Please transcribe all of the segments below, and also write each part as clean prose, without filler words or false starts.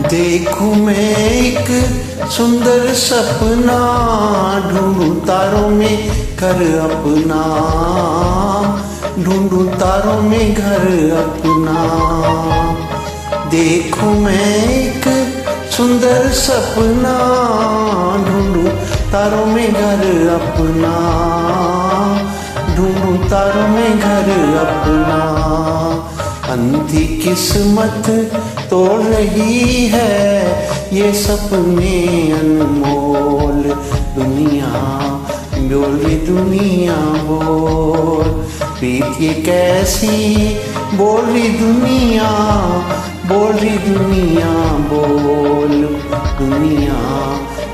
देखूं मैं एक सुंदर सपना, ढूंढूं तारों में घर अपना, ढूंढूं तारों में घर अपना। देखूं मैं एक सुंदर सपना, ढूंढूं तारों में घर अपना, ढूंढूं तारों में घर अपना। अंधी किस्मत तोड़ रही है ये सपने अनमोल, दुनिया बोल दुनिया बोल। प्रीत ये कैसी बोल रही दुनिया, बोल रही दुनिया बोल, दुनिया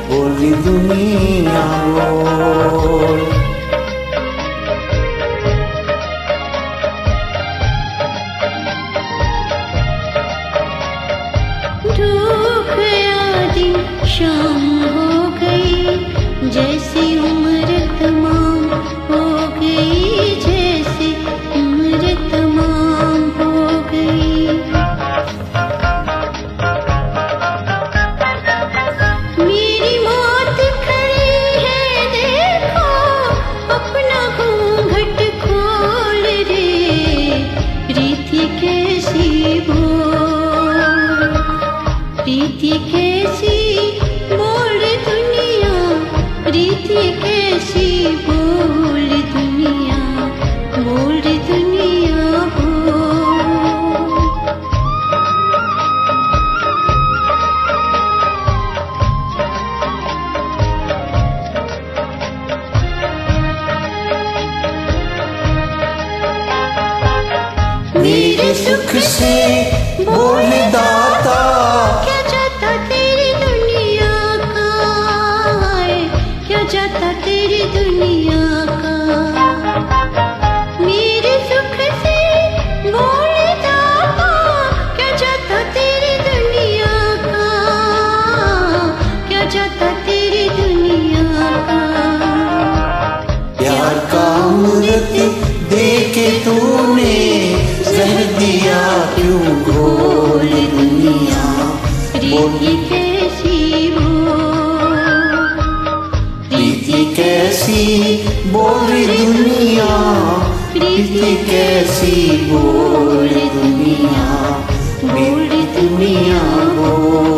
बोल रही दुनिया बोल। डूब गया दिन, शाम हो गई, जैसी उम्र तमाम हो गई, जैसी उम्र तमाम हो गई। मेरी मौत खड़ी है देखो, अपना घूंघट खोल रे, प्रीति कैसी बोल, प्रीति कैसी बोल दुनिया, प्रीति कैसी बोल दुनिया, बोल दुनिया बोल। मेरे सुख से बोल दाता, क्या जाता तेरी दुनिया का, क्या जाता तेरी दुनिया का। मेरे सुख से बोल दाता, क्या जाता तेरी दुनिया का, क्या जाता तेरी दुनिया का। प्यार का अमृत दे के तूने जहर दिया क्यों घोल, दुनिया प्रीति कैसी बोल, प्रीति कैसी बोल रही दुनिया, प्रीति कैसी बोल दुनिया, बोल दुनिया बोल।